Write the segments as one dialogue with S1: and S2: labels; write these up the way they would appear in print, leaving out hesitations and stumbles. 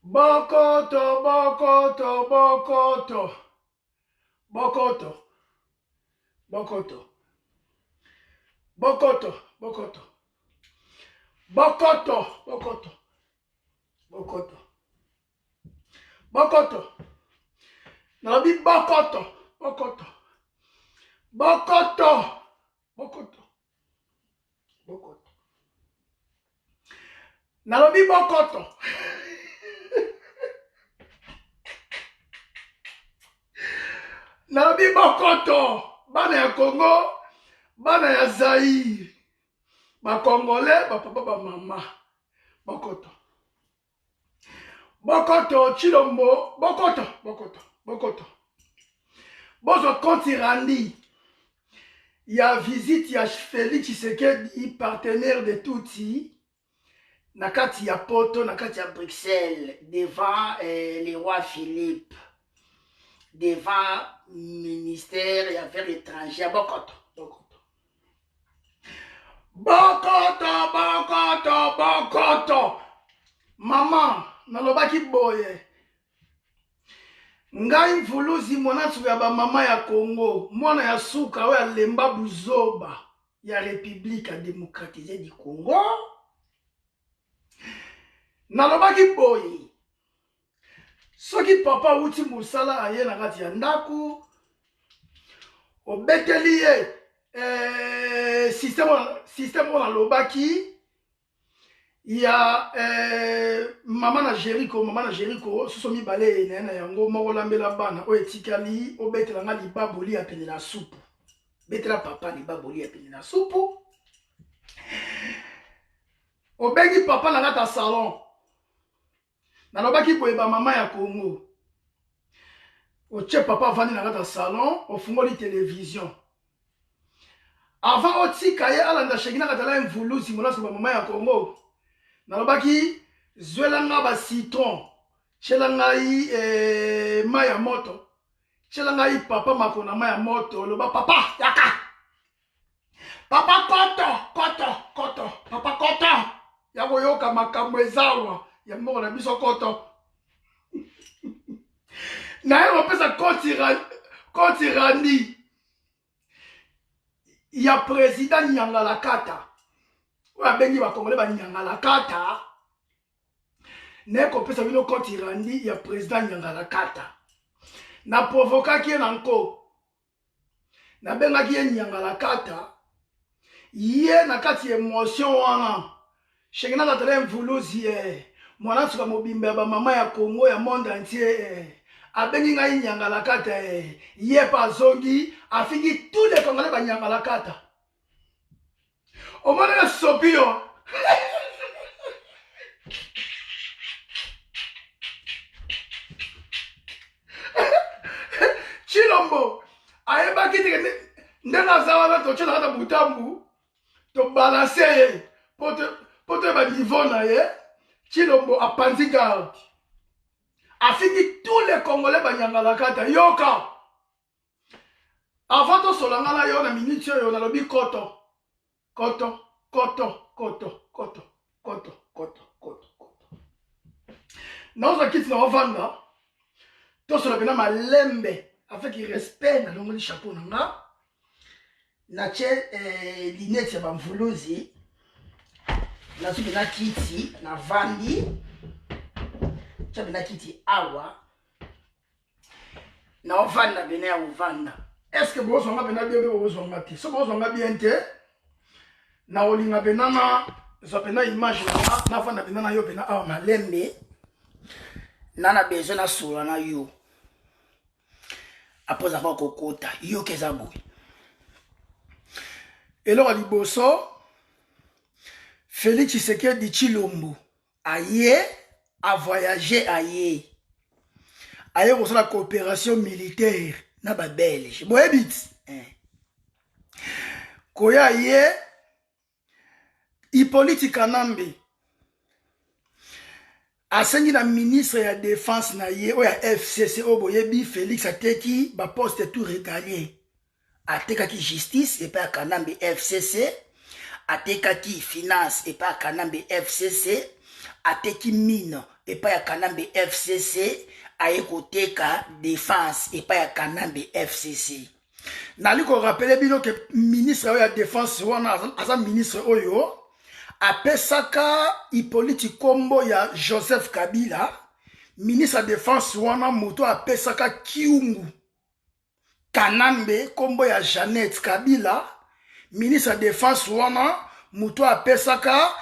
S1: Bokoto, bokoto, bokoto. Bokoto. Bokoto. Bokoto. Bokoto. Bokoto. Bokoto. Bokoto. Bokoto. Nalobi bokoto. Bokoto. Bokoto. Bokoto. Bokoto. Nalobi bokoto. Nalobi bokoto. Bana ya Congo, bana ya Zaïre. Ba Congolais, ba papa, ba mama. Bokoto. Bokoto, Chilombo, bokoto, bokoto, bokoto. Bozo konti randi. Il y a visite, il y a Félix Tshisekedi, partenaire de Touti. Nakati ya Poto, nakati ya Bruxelles, devant le roi Philippe, devant le ministère des Affaires étrangères. Bokoto, bokoto. Bokoto, bokoto, bokoto. Maman, nalobaki boye. Ngai mfuluzi mwanatu ya ba mama ya Congo, mwana ya suka oya lemba buzoba ya République démocratisée du Congo. Nalobaki boye. Soki papa uti musala aye na kati ya ndaku, obeteli ye système na lobaki ya mama na Jericho soso mibale na yango moko lambela bana o etikali obetela nga libaboli ya pene na supu. Betela papa libaboli ya pene na supu. Obengi papa na kata salon. Nalobaki boye ba mama ya Congo. Oche papa vandi na kata salon, ofungoli télévision. Avant otika ye alanda shekina katala mvuluzi monaso ba mama ya Congo. Nalobaki zwela nga ba citron. Chela ngai mai ya moto. Chela ngai papa makona mai ya moto. Loba papa yaka. Papa koto. Papa koto. Yako yoka makambo ezawa. Ya moko na biso koto. Na ye opesa koti randi. Ya président Nyangala Kata. Oya bengi ba Congolais ba Nyangala Kata. Ne kopesa bino koti randi ya président Nyangala Kata. Na provokaki ye nanko. Na bengaki ye Nyangala Kata. Ye na kati émotion wana. Shekina katala mvuluzi mwana suka mobimba ba mama ya Congo ya monde entier. Abengi ngai Nyangala Kata ye pa zongi afiki tous les Congolais ba Nyangala Kata. Omona na sopio. Chilombo ayebaki teke ndena zawana to chela kata butambu to balancer ye poto ba niveau na ye. Chilombo apanzi garde. Afiki tous les Congolais ba Nyangala Kata yoka. Avant to solangala yo na minute yo na lobi koto. Nauza kiti na ovanda. To sola bena malembe avec respect na longoli chapeau nanga. Na che linette ya bamvuluzi. Na subi na kiti na vandi. Chabe na kiti awa. Na ovanda bena ya ovanda. Est-ce que vous avez bien dit que vous avez bien? Si vous avez bien dit, na olinga benana zapena image na fana benana yo bena awa malembe nana besoin na sura na yo après avoir kokota yo kezabo eloko liboso Félix Tshisekedi Chilombo aye a voyager aye pour la coopération militaire na ba belge boyebit koya ye Hippolyte Kanambe asengi na ministre ya défense na ye oya FCC oboyebi Félix ateki ba poste tout régalien atekaki justice et pas Kanambe FCC atekaki finance et pas Kanambe FCC
S2: ateki mine epa ya Kanambe FCC aye koteka défense epa ya Kanambe FCC.
S1: Nali ko rappeler bino que ministre ya défense wana aza ministre oyo apesaka Hippolyte Kombo ya Joseph Kabila, ministre ya défense wana moto apesaka Kiungu Kanambe Kombo ya Jeannette Kabila, ministre ya défense wana moto apesaka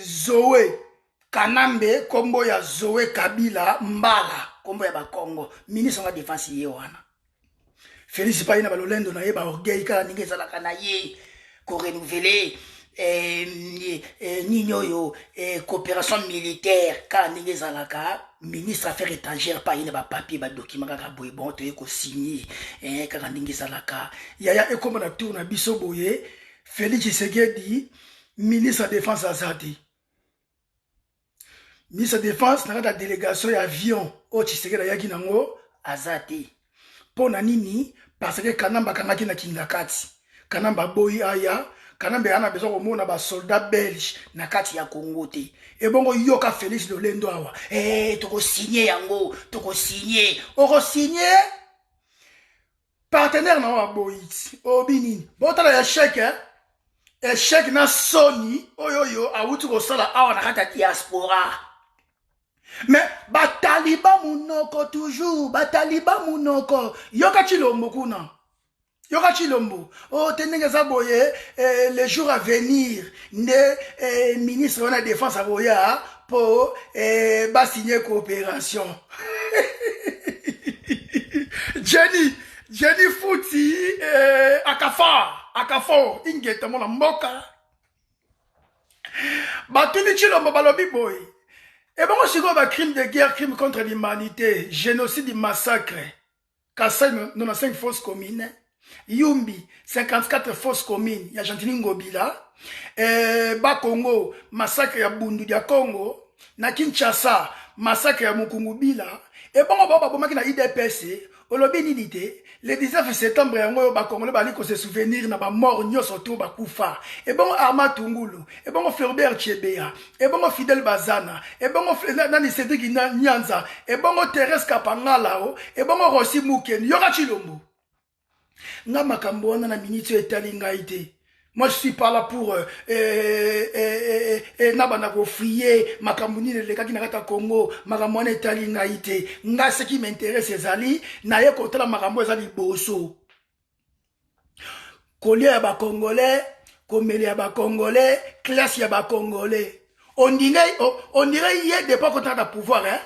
S1: Zoé Kanambe Kombo ya Zoé Kabila Mbala Kombo ya Bakongo, ministre de la défense ye wana. Félix Paye na balolendo na ye ba orgueil kala ninge zalaka na ye ko renouveler Nino coopération militaire kala ninge zalaka ministre affaires étrangères Paye na ba papier ba document kaka boye bon to ko signer kala ninge zalaka yaya ekomba na tour na biso boye Félix Tshisekedi ministre de la défense azati. Ministre de la Défense n'a pas de délégation d'avion au Tshisekedi yaki nango azati. Pona nini parce que Kanamba kangaki na Kingakati. Kanamba boyi aya, Kanamba ana besoin komona ba soldats belges na kati ya Congo te. Et bongo yoka Félix Lolendo awa. Toko signer yango, toko signer. Oko signer partenaire na wa boyi. Obinini. Botala ya chèque hein. Échec na Sony oyoyo awuti ko sala awa na kata diaspora. Mais bataliba munoko toujours, bataliba munoko. Yoka chilombo kuna. Yoka chilombo. Oh tenenge za boye les jours à venir ne ministre de la défense à boya pour ba signer coopération. Jenny Fouti Akafor ingeta mona mboka. Batuni chilombo balobi boy. Et bon, si on va crime de guerre, crime contre l'humanité, génocide, massacre, Kassai 95 fausses communes, Yumbi 54 fausses communes, ya Gentili Ngobila, Bakongo massacre ya Bundu ya Congo, na Kinshasa massacre ya Mukungubila, et bon on va bomaki na IDPC, olobi nidite, le 19 septembre yango Bakongo bali ko se souvenir na ba mort nyoso to bakufa, et bon Arma Tungulu, et bon Floribert Chebea, et bon Fidel Bazana, et bon Nani Cédric Nyanza, et bon Thérèse Kapangalao, et bon Rossi Mouken, yoka chilombo. Nga makambo wana na minute etali ngaite. Moi, je suis pas là pour nabana ko frier makambo ni le kaki na kata Congo, makambo wana etali ngaite. Nga ce qui m'intéresse ezali na ye kotala makambo ezali boso. Kolia ya ba Congolais, komeli ya ba Congolais, classe ya ba Congolais. On dirait hier de pas content de pouvoir hein.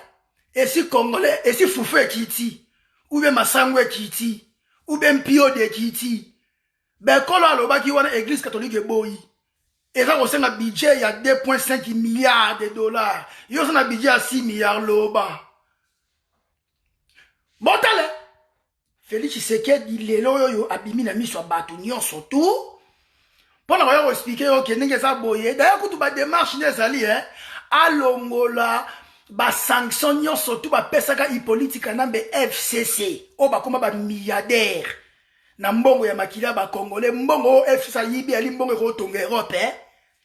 S1: Et si Congolais, et si Foufou Kiti, ou bien Massangwe Kiti, ou bien Pio de Kiti. Ben quand là le baki wana église catholique est boy. Et ça c'est un budget il y a 2,5 milliards de dollars. Yo c'est un budget à 6 milliards loba. Bon tale. Félix Tshisekedi lelo yo abimi na miso batu nyonso tout. Pour na expliquer OK ndenge za boye. D'ailleurs kutu ba démarche nezali hein. Alongola ba sanction nyonso tout ba pesaka Hippolyte Kanambe FCC. O ba koma ba milliardaire. Na mbongo ya makila ba Congolais mbongo FCC yibi ali mbongo ko tonga Europe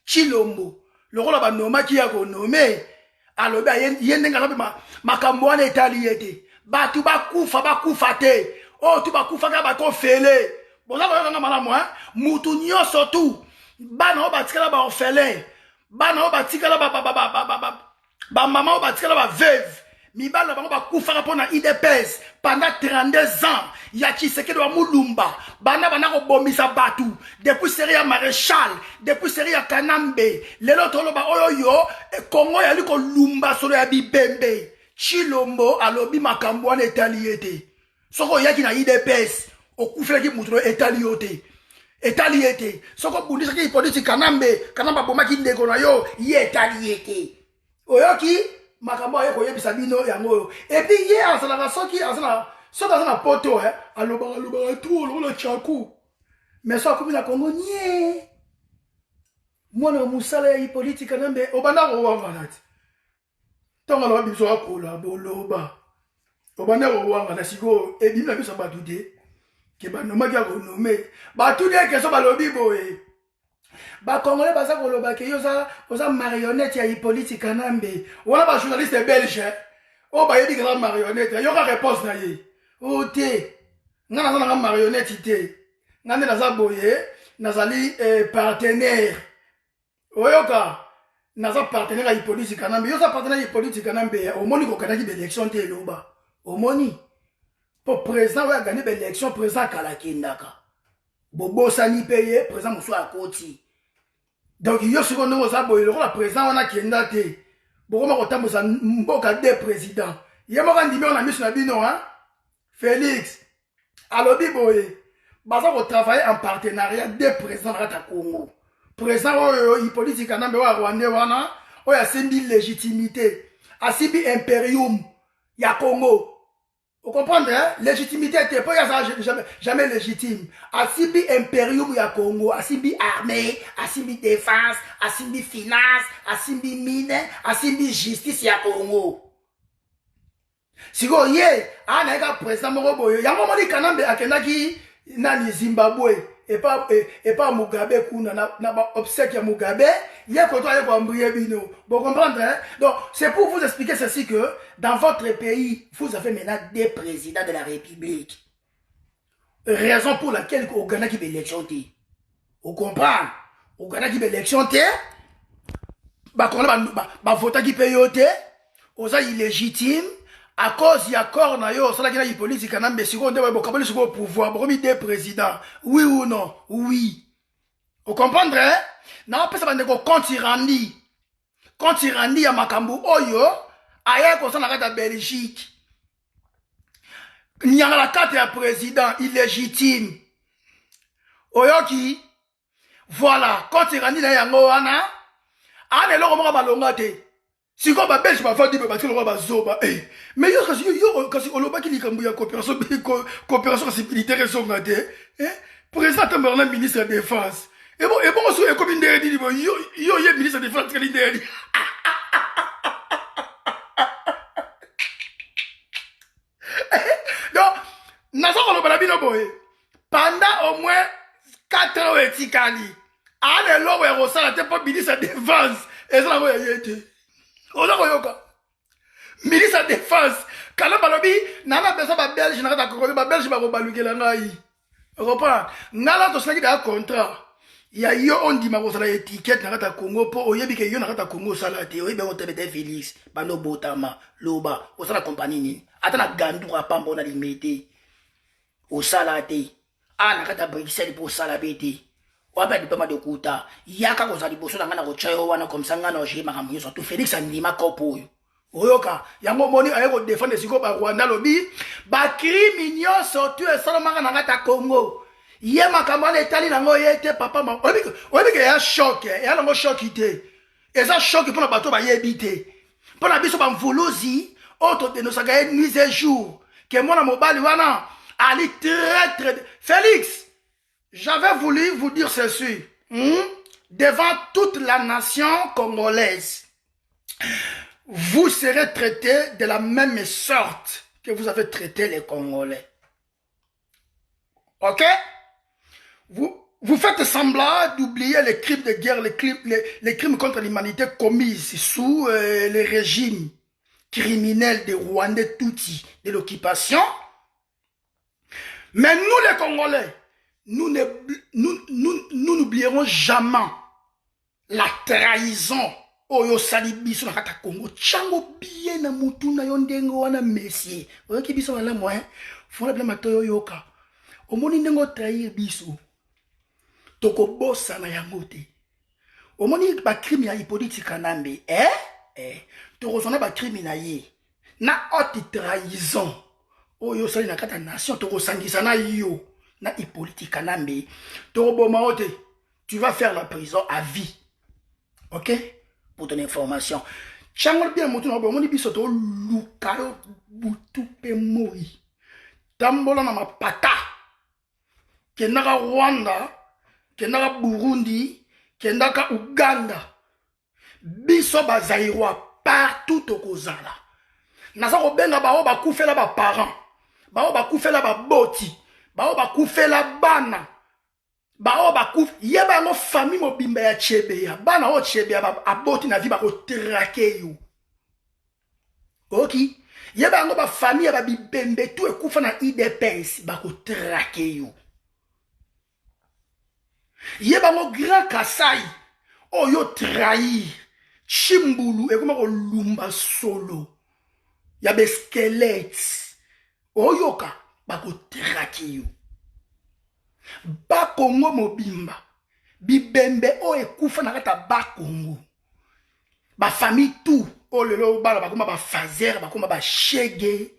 S1: Chilombo. Lokola ba noma ki ya ko nomé. Alobe yende ngala makambo wana etali yete. Batu bakufa te. Oh tu bakufa ka ba ko fele. Boza ko nga malamu hein. Mutu nyonso tu. Bana o batikala ba orphelin. Bana o batikala ba maman o batikala ba veuve. Mibala bango bakufa pona IDPS pendant 32 ans. Ya Tshisekedi wa Mulumba. Bana ko bomisa batu. Depuis série ya Maréchal, depuis série ya Kanambe. Lelo tolo ba oyo Congo ya liko lumba solo ya bibembe. Chilombo alobi makambo wana etaliete. Soko yaki na IDPS okufela ki mutulo etaliete. Etaliete. Soko bundisa ki Hippolyte Kanamba bomaki ndeko na yo ye etaliete. Oyoki makambo aye koyebisa bino yango. Et puis ye azala soki azala na poto hein aloba tout le chaku. Mais ça comme na Congo nie. Mwana musala ya Hippolyte Kanambe obanda ko wanganati. Tonga lo biso akola boloba. Obanda ko wangana siko e bimna biso batude. Ke banoma ki akonome. Batude ke so balobi boye. Ba Congolais baza koloba ke yo oza marionnette ya Hippolyte Kanambe. Wana ba journaliste belge. O ba yebi que marionnette. Yo ka réponse na ye. O te. Nga naza na marionnette te. Nga nde naza boye, nazali partenaire. Oyoka. Naza partenaire ya Hippolyte Kanambe. Yo za partenaire ya Hippolyte Kanambe. Omoni ko kanaki l'élection te loba. Omoni. Pour président ouais gagner l'élection président kalakindaka. Bobo sani paye président muso akoti. Donc yo siko ndongo za boye lokola président wana kenda te. Bokoma kotambusa mboka de président. Ye moka ndimi on a mis na bino hein. Félix alobi boye. Baza ko travailler en partenariat de président na Congo. Président oyo Hippolyte Kanambe wa Rwanda wana oyo asimbi légitimité. Asimbi impérium ya Congo. Vous comprenez, hein? Légitimité était pas jamais légitime. Asibi impérium ya Congo, asibi armée, asibi défense, asibi finance, asibi mine, asibi justice ya Congo. Si vous voyez, un président Moroboyo, yango moni Kanambe akendaki nani Zimbabwe et pas Mugabe kuna na obsèque ya Mugabe, yé koto yé ko ambriye bino. Vous comprenez, hein? Donc c'est pour vous expliquer ceci que dans votre pays, vous avez maintenant des présidents de la République. Raison pour laquelle au Ghana qui élection té. Vous comprenez? Au Ghana qui élection té, ba vote qui paye té, oza illégitime. À cause y a corps na yo, ça la gina Hippolyte Kanambe seconde ouais bokaboli sur pouvoir, bokomi des présidents. Oui ou non? Oui. Vous comprenez? Na pesa bande ko kontirandi. Kontirandi ya makambu oyo, aya ko sana kata Belgique. Nyanga la carte ya président illégitime. Oyoki. Voilà, kontirandi na yango wana. Ane loko moka balonga te. Si vous avez belge, vous avez zoba. Mais kasi oloba ki likambu ya coopération militaire président Tamberlin ministre de la défense. Et bon so e comme ndere di yo ministre de la défense kali ndere. Donc nazo oloba bino boye. Pendant au moins 4 ans etikali. Ane lo we rosala te pour ministre de la défense. Et ça la yete. Oyoka. Ministre de la Défense. Quand balobi, nana besoin ba belge na kata kokole ba belge ba ko balukela ngai. Reprend. Nala to saki da contrat. Ya yo on dit ma ko sala étiquette na kata Congo po oyebi ke yo na kata Congo sala te. Oyebi o tebe Félix, bano botama, loba, o sala compagnie ni. Ata na gandu ka pambo na limité. O sala te. Na kata Bruxelles po sala bete. Waba diploma de kuta yaka ko zali boso ngana ko chayo wana comme ça ngana oje makamu so tout Félix andima kopo oyoka yango moni aye ko défendre siko ba Rwanda lobi ba criminels surtout e sala manga na ta Congo ye makamu na etali nango yete papa ma obi ke ya choc ya nango choc ite eza choc pour na bato ba yebite pour na biso ba mvuluzi auto denosaka nuit et jour que mona mobali wana ali très Félix. J'avais voulu vous dire ceci, devant toute la nation congolaise, vous serez traités de la même sorte que vous avez traité les Congolais. Ok? Vous faites semblant d'oublier les crimes de guerre, les crimes contre l'humanité commis sous les régimes criminels des Rwandais Tutsis de l'occupation. Mais nous les Congolais, nous n'oublierons jamais la trahison. Oyo sali biso na kata Congo. Chango bien na mutu na yondengo wana messie. Oyo ki biso wala mo hein. Fona bla matoyo yoka. Omoni ndengo trahir biso. Toko bossa na yango te. Omoni ba crime ya Hippolyte Kanambe. Toko zona ba crime na ye. Na haute trahison. Oyo sali na kata nation toko sangisa na yo. Na Hippolyte Kanambe. Toko boma ote. Tu vas faire la prison à vie. OK? Pour ton information. Chango bien moto na bomoni biso to lukaro butu pe moi. Tambola na mapata. Kendaka Rwanda, kendaka Burundi, kendaka Uganda. Biso bazairwa partout au kozala. Nasa ko benga ba ba kufela ba parents. Ba kufela ba boti. Ba kufela bana. Ba o ba kouf, yeba ngo famille mobimba ya Chebeya. Bana o Chebeya aboti na vie ba ko traquer yo. Ok? Yeba ngo ba famille ba bibembe tout ekufa na IDPS ba ko traquer yo. Yeba ngo Grand Kasai o yo trahir Chimbulu e kuma ko lumba solo. Ya be squelettes. O yoka ba ko traquer yo. Ba Congo mobimba bibembe o ekufa na kata ba Congo ba famille tout o lelo bala bakoma ba fazer bakoma ba shege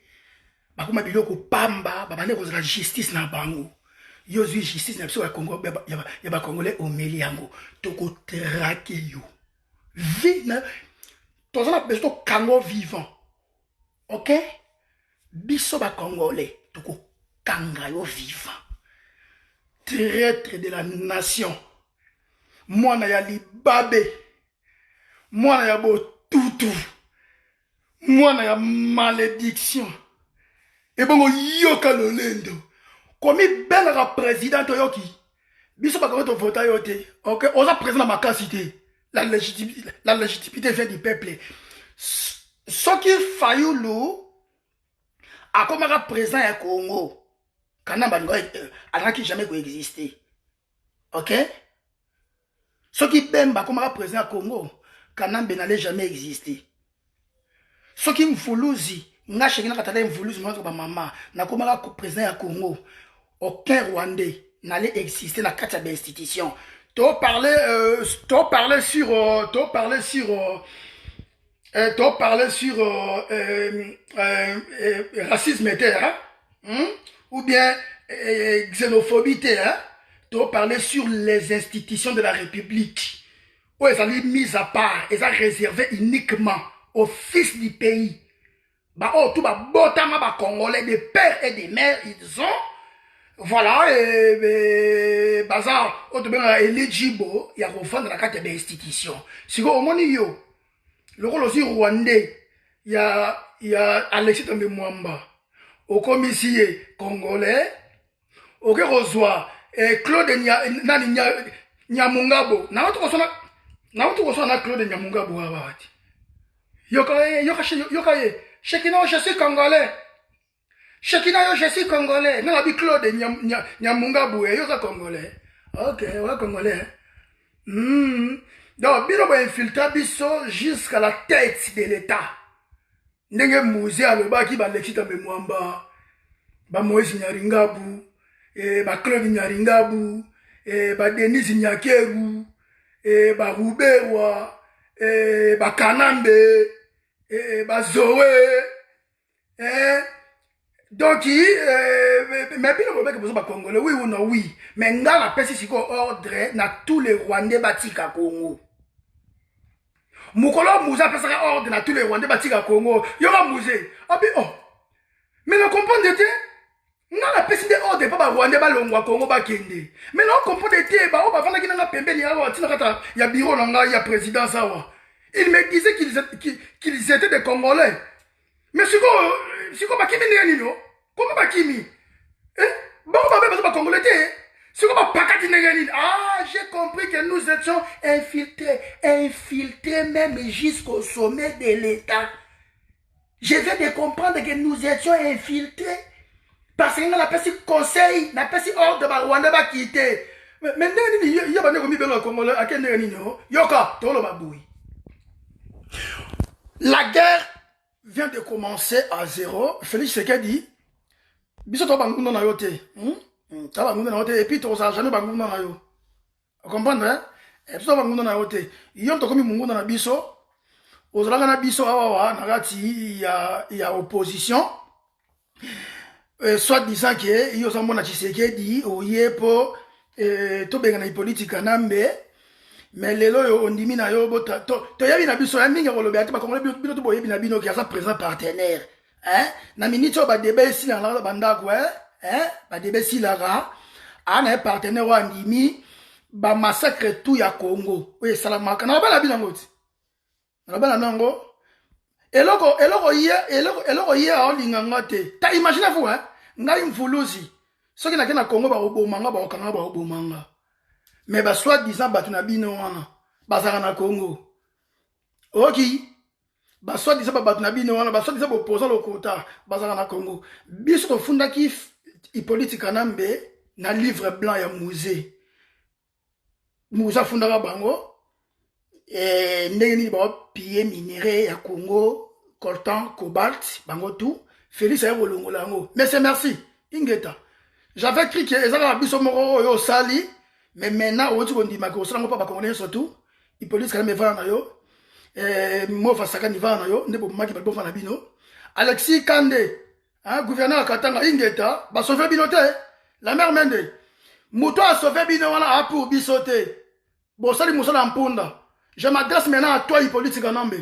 S1: bakoma biloko pamba ba bane kozala justice na bango yo zui justice na biso ya Congo ya ba congolais omeli yango toko traquer yo vi na tozana besoin kango vivant. OK, biso ba congolais toko kanga yo vivant. Traître de la nation. Mwana ya libabe. Mwana ya botutu. Mwana ya malédiction. Et bon, yoka lolendo. Komi benara président yoki. Biso ba koto vota yote. OK, oza président ma cité. La légitimité vient du peuple. Ce qui Fayulu a comme président ya Congo. Kanamba qui jamais coexisté. OK? Ce qui Bemba comme président à Congo, Kanamba n'allait jamais exister. Ce qui Mfuluzi, n'a chengina katala Mfuluzi moi ba maman, na comme président à Congo, aucun Rwandais n'allait exister dans quatre institutions. Tu parler sur racisme ou bien xénophobie, hein? Tu parler sur les institutions de la République. Où elles sont mises à part, elles sont réservées uniquement aux fils du pays. Bah, oh, tout bah, botama bah, congolais, des pères et des mères, ils ont, voilà, bazar, oh, tu bien, eligible, il y a refondre la carte des institutions. Si vous, au moins, yo, le rôle aussi rwandais, il y a Alexis Tambe Mwamba. Au commissaire congolais, au reçoit Claude Nyamungabo. Na watu kosona Claude Nyamungabo wabati. Yokaye, Shekina je suis congolais. Shekina je suis congolais. Na bi Claude Nyamungabo yoka congolais. OK, ouais congolais. Donc bino ba infiltrer biso jusqu'à la tête de l'État. Ndenge musée alobaki ba Alexis Tambe Mwamba ba Moïse Nyaringabu ba Claude Nyaringabu ba Denis Nyakeru ba Ruberwa ba Kanambe ba Zoé donc mais bien le besoin ba congolais oui ou non oui mais ngala pesi siko ordre na tous les Rwandais batika Congo. Mukolo Mouza pesaka ordre na tous les Rwandais batika Congo. Yoga Mouzé. Abi oh. Mais ne comprendre de non la pesi de ordre pas ba Rwandais ba longwa Congo ba kende. Mais non comprendre de ba o ba fana kinanga pembeni ya wa tina kata ya bureau nanga ya président sawa. Il me disait qu'ils étaient des Congolais. Mais siko ba kimi ni no? Comment ba kimi? Ba ba Congolais te. Ah, j'ai compris que nous étions infiltrés même jusqu'au sommet de l'État. Je viens de comprendre que nous étions infiltrés parce que nous avons fait conseil, nous avons fait ordre de Rwanda va quitter. Mais il y a des Congolais à quel niveau? Yoka, tout le baboui. La guerre vient de commencer à zéro. Félix Sekedi, biso to bangundo na yote. Et puis tu n'as jamais bangundo na yo. Vous comprenez, hein? Et puis tu bangundo na yote. Yom to komi mungu na biso. Ozalaka na biso awa nagati ya opposition. Soit disant que yo sambo na Tshisekedi oye po to benga na politique nambe. Mais lelo yo ondimi na yo bota to yabi na biso ya mingi kolobe ati ba kongole bino to boyebi na bino ki asa présent partenaire. Hein? Na minute ba débat ici na la bandako hein? Ba débat ici là ana partenaire wa ndimi ba massacre tout ya Congo. Oui, salamaka na ba la bina ngoti. Na ba na nango. Eloko ye a olinganga te. Ta imagine vous hein? Ngai mfuluzi. Soki na kena Congo ba obomanga ba okanga ba obomanga. mais ba soi-disant bato na bino wana bazala na Congo. Ok, ba soi-disant bato na bino wana ba soi-disant opposant lokota bazala na Congo. Biso to fundaki Hippolyte Kanambe na livre blanc ya musée. Musa fundaka bango ndenge nini ba piller minerai ya Congo, coltan, cobalt, bango tout. Félix a kolongola yango. Mais c'est merci. Ingeta. J'avais cru que ezala biso moko yo sali, mais maintenant on dit qu'on dit que osala pas ba congolais surtout. Hippolyte Kanambe va na yo. Mo fa saka ni va na yo, ndebo maki ba bo fa na bino. Alexis Kande, hein, gouverneur Katanga Ingeta, ba sauver bino te. La mère Mende. Muto a sauvé bino wana a pour bisote. Bon sali musala mpunda. Je m'adresse maintenant à toi Hippolyte Kanambe.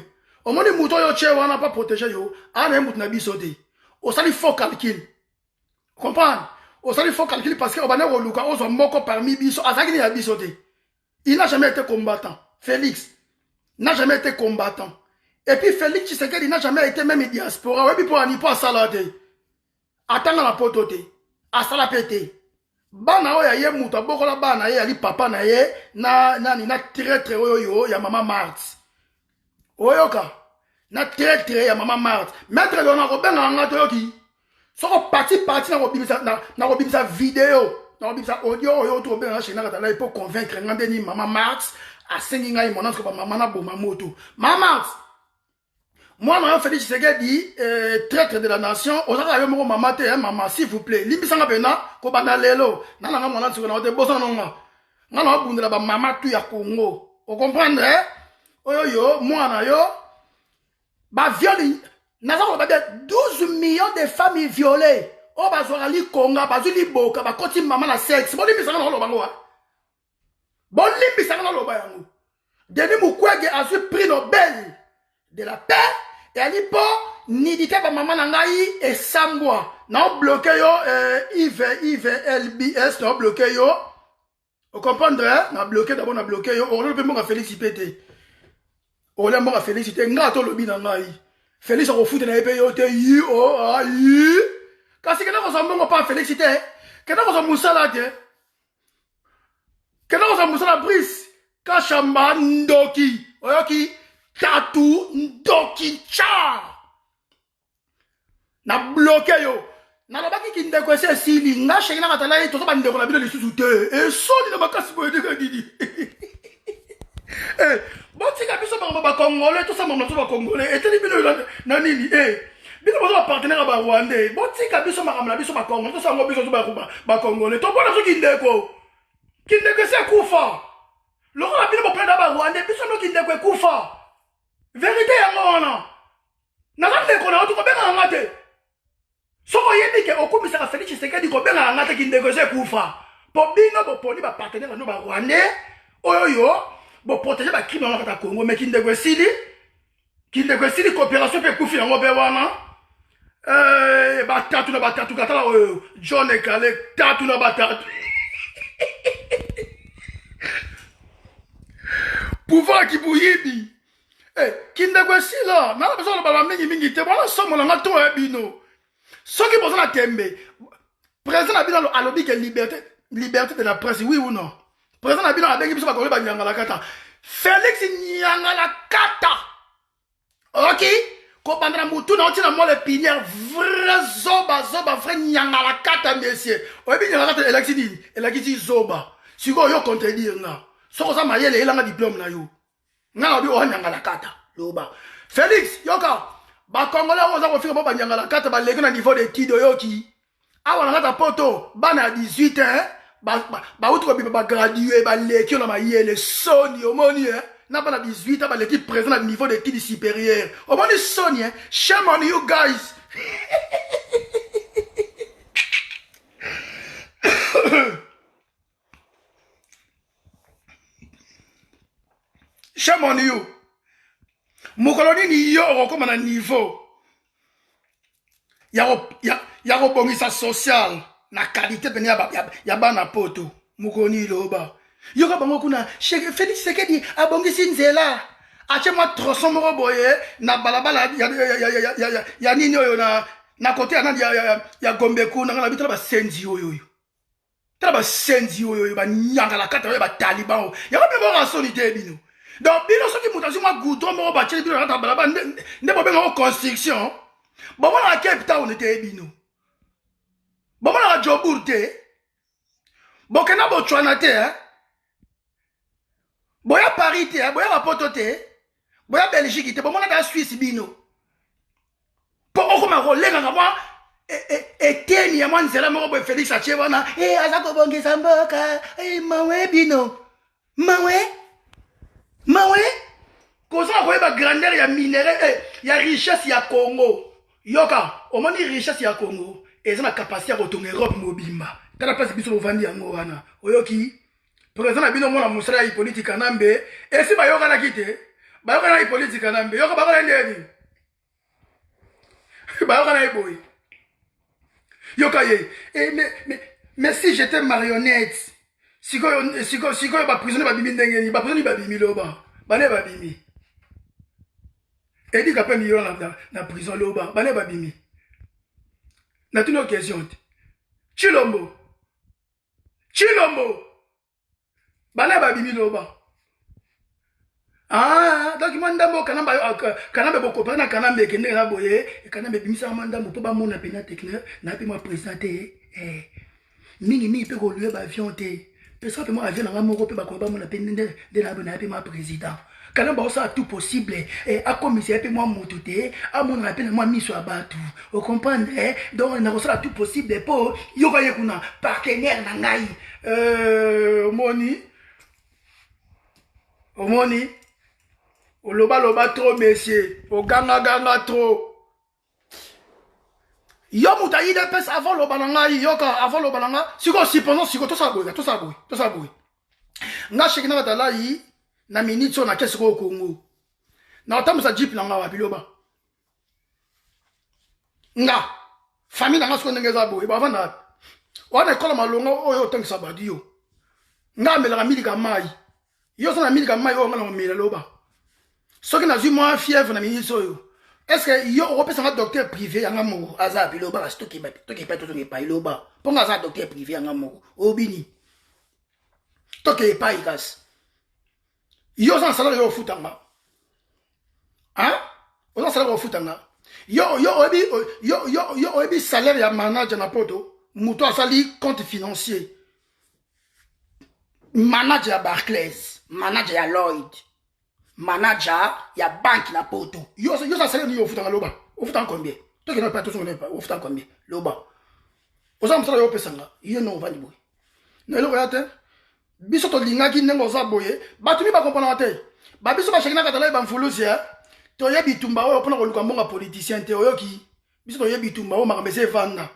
S1: Au moins muto yo che wana pas protéger yo, ana mutu na bisote. Au sali faux calcul. Comprendre? Au sali faux calcul parce que obane oluka ozo moko parmi biso azaki ni ya bisote. Il n'a jamais été combattant. Félix n'a jamais été combattant. Et puis Félix Tshisekedi n'a jamais été même diaspora. Ouais, puis pour ani pas salade. Attends la potote. A salapete. Bana oya ye muta bokola bana ye ali papa na ye na traître oyo ya mama Marthe. Oyoka. Na traître ya mama Marthe. Maître Leonard Robin nga toyoki. Soko parti na robimisa vidéo. Na robimisa audio oyo to ben na chena katala pour convaincre ngande ni mama Marthe a sengi ngai monance ko mama na boma moto. Mama Marthe. Moi, je Félix Tshisekedi, traître de la nation, on a eu mon maman, maman, s'il vous plaît. Limbisanga bena, ko bana lelo, nana nga mwana tsiko na ote bosa nonga. Nga na bundela ba mama tu ya Congo. Vous comprenez? Oyo yo, mwana yo, ba violi, naza ko ba 12 millions de familles violées. O ba zora li Konga, ba zuli boka, ba koti mama na sexe. Bon limbisanga na lo bango. Bon limbisanga na lo ba yango. Denis Mukwege a su prix Nobel de la paix. Et à l'époque, nidité par maman nangaï et Sambwa. Non bloqué yo, Yves LBS, non bloqué yo. Vous comprenez? Non bloqué d'abord, non bloqué yo. On peut me féliciter. On peut me féliciter. Ngato lobi nangaï. Félix a refouté na épée yo te yi o a yi. Kasi kena ko sambo pas féliciter. Kena ko musala te. Kena ko musala brise. Kashamba ndoki. Oyoki. Tatu ndoki cha na bloqué yo na lobaki kindeko ese sili nga sheki na katala yi tozo bandeko na bino lisusu te e soni na makasi boye deka didi botika biso bango ba congolais to sama moto ba congolais eteli bino na nini bino bozo ba partenaire ba rwandais botika biso makamla biso ba congolais to sama biso ba congolais to bona so kindeko se kufa loko na bino ba prendre ba rwandais biso no kindeko kufa. Vérité ya ngona. Nakande ko na otu ko benga ngate. Soko yebi ke okumisa ka Félix Tshisekedi ko benga ngate ki négocier kufa. Po bino bo poni ba partenaire no ba Rwandais. Oyo yo bo protéger ba crime na Congo mais ki négocier coopération pe kufi yango be wana. Batatu na batatu katala oyo John Ekale tatu na batatu. Pouvoir ki buyibi. Kindekwe si là, n'a pas besoin de la mingi te voilà somme na ngato e bino. Soki besoin na tembe. Président na bino a lobby que liberté de la presse oui ou non. Président na bino a bengi biso ba ko ba nyanga la kata. Félix nyanga la kata. OK? Ko bandra mutu na otina mo le pinière vrai zoba vrai nyanga la kata monsieur. O bi nyanga kata elakiti zoba. Siko yo contredire nga. Soko sa mayele elanga diplôme na yo. Nga bi o nyanga la kata loba Félix yoka ba congolais oza ko fika ba nyanga la kata ba leki na niveau de kido yoki awa na kata poto bana 18 ans ba utu ko bi ba graduer ba leki na mayele soni omoni na bana 18 ans ba leki présent na niveau de kido supérieur omoni soni shame on you guys. Shame on you. Mukoloni ni yo comme na niveau. Ya robongisa social na qualité beni ya bana poto. Mukoni loba. Yo ka bango kuna Félix Tshisekedi abongisi nzela. Ache moi tronçon moko boye na balabala ya nini oyo na côté ya Gombe kuna na bitala ba senzi oyo. tala ba senzi oyo ba nyanga la kata ba taliban ya ba be ba solité bino donc bino soki muta sima goudron mo ba tcheli bino na tabala ba nde bo benga construction bon na Cape Town te bino bon na Joburg te bon kana bo Tswana te boya Paris te boya Maputo te boya Belgique te bon na ka Suisse bino po okoma rolenga ngwa eteni ya mwanzela moko boye Félix Achebana aza kobongisa mboka mawe bino mawe kozala koyeba grandeur ya minere ya richesse ya Congo yoka omoni richesse ya Congo eza na capacité ya kotonga Europe mobimba tala place biso bovandi yango wana oyoki président na bino mona mosala ya Hippolyte Kanambe esi bayokanaki te bayokana Hippolyte Kanambe yoka bakona ndeni bayokana eboye yoka ye mais si j'étais marionnette sikoyo ba prisonnier babimi ndengeni ba prisonnier babimi loba bane babimi edi kape mi yo na prison loba bane babimi na tune question Chilombo bane babimi loba donc mandambo kanambe boko na kanambe kende na boye kanambe bimisa mandambo po ba mona pena technique na pe moi présenter mingi pe ko luer ba avion te pesa pe moi avion na moko pe ba ko ba mona pende de na pe moi président kanamba osa tout possible a commissaire pe moi motote a mona pe na moi miso abatu vous comprendre donc na osa tout possible po yoka yekuna partenaire na ngai omoni oloba trop messieurs oganga trop yo mutayi de pesa avant lo balanga yoka avant lo balanga siko supposons siko to sa boy nga shekina batala yi na minute so na kesi ko Congo na otamusa jeep langa wa biloba nga famille nga siko ndengeza boy ba vanda wana kola malonga oyo tangisa badio nga melaka milika mai yo sana milika mai o ngala mela loba soki na zui moi fièvre na minute oyo est-ce que yo opesa un docteur privé yanga moko aza biloba parce to ki pa iloba ponga aza docteur privé yanga moko obini to ke pa ikas yo sans salaire yo futanga on salaire yo futanga yo obi salaire ya manager na poto muto asali compte financier manager ya Barclays manager ya Lloyd manager ya banque na poto yo ça salaire ni yo futanga loba o futanga combien to ke na pas to so pas o futanga combien loba o sa msala yo pesanga yo no vandi boy na lo ya te biso to lingaki ndengo za boye batumi ba comprendre te ba biso ba shekina katala ba mfulusi to yebi tumba oyo pona ko luka mbonga politicien te oyoki biso to yebi tumba o makambese vanda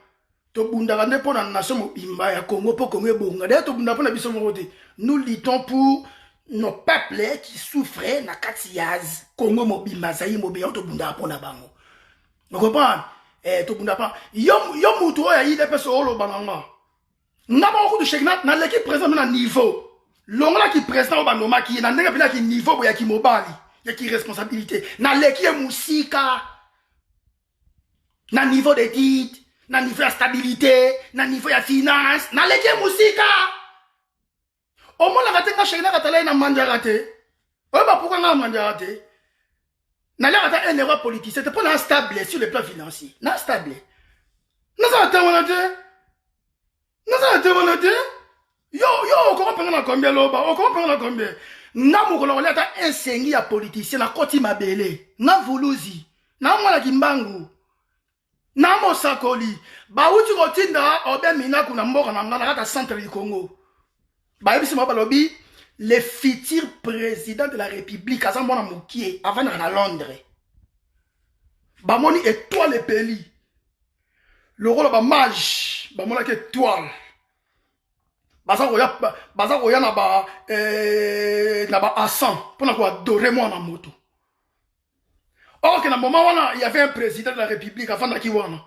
S1: to bunda kande pona nation mobimba ya Congo po Congo ebonga de to bunda pona biso mokote nous luttons pour nos peuples qui souffrent na katiaz Congo mobimba zayi mobimba to bunda pona bango vous comprenez to bunda pa yo mutu oya yide peso olo bananga ngaba ko de shekina na l'équipe présent na niveau longola ki président obandoma ki na ndenge pila ki niveau boya ki mobali ya ki responsabilité na l'équipe musika na niveau d'étude na niveau ya stabilité na niveau ya finance na l'équipe musika au moins la ratenga shekina katala na mandara te o ba pourquoi nga mandara te na la rata un erreur politique c'était pas instable sur le plan financier na stable na ça te yo comment prendre na combien loba o comment prendre na combien na mukolo leta insengi ya politicien na koti mabele na vuluzi na mwana kimbangu na mosakoli ba uti kotinda obe mina kuna mboka na ngana kata centre du Congo ba ebisi mabalo bi le futur président de la République azambona mokie avant na Londres ba moni étoile peli le rôle ba mage ba mona ke étoile baza koya na ba asan pona ko adorer moi na moto. Or que na moment wana il y avait un président de la République avant na ki wana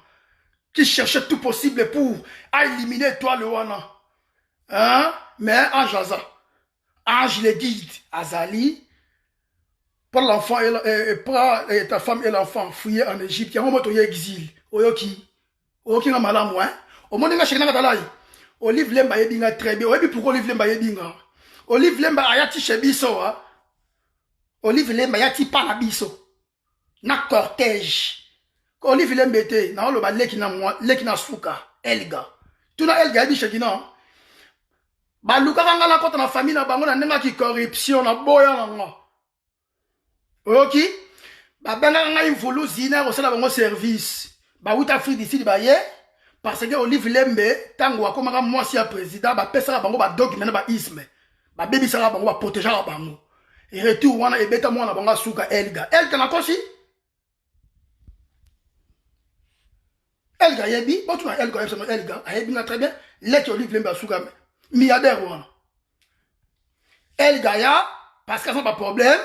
S1: qui cherchait tout possible pour éliminer toi le wana. Mais Ange le guide Azali pour l'enfant et pour ta femme et l'enfant fouillés en Égypte. Il y a un moment où il y a exil. Oyoki na malamu au monde nga shekina katalai. Olive Lemba yebinga très bien. Oui, pourquoi Olive Lemba yebinga? Olive Lemba ayati chez biso, hein? Olive Lemba yati pa na biso. Na cortège. Olive Lemba était, na oloba leki na suka, Elga. Tuna Elga yebi shekina. Ba luka kanga na kota na famille na bango na nenga ki corruption na boya na nga. Ok? Ba benga nga infulu zina ko sala bango service. Ba wuta Afrique d'ici ba ye. Parce que Olive Lembe, tango akomaka mwasi ya président, ba pesaka bango ba document ba isme. Ba baby sala bango ba protéger la bango. Et retour wana ebeta mwana bango suka Elga. Elga na kosi? Elga yebi, bon tu vois Elga yebi na très bien. Leki Olive Lembe suka milliardaire wana. Elga ya parce que ça pas problème.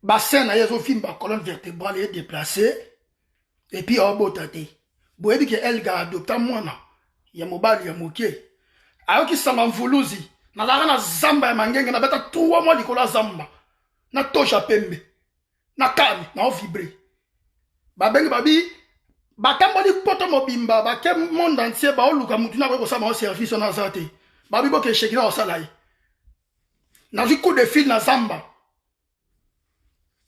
S1: Ba scène na yezo film ba colonne vertébrale est déplacée et puis au botate. Boyebi ke Elga adopta mwana ya mobali ya moke ayoki sanga mvuluzi na lara na zamba ya mangenge na beta 3 mois likolo zamba na tosha pembe na kami na o vibrer babengi babi batamboli poto mobimba bake monde entier ba oluka mutu na ko sa ma service na zate babi boke shekina o salai na coup de fil na zamba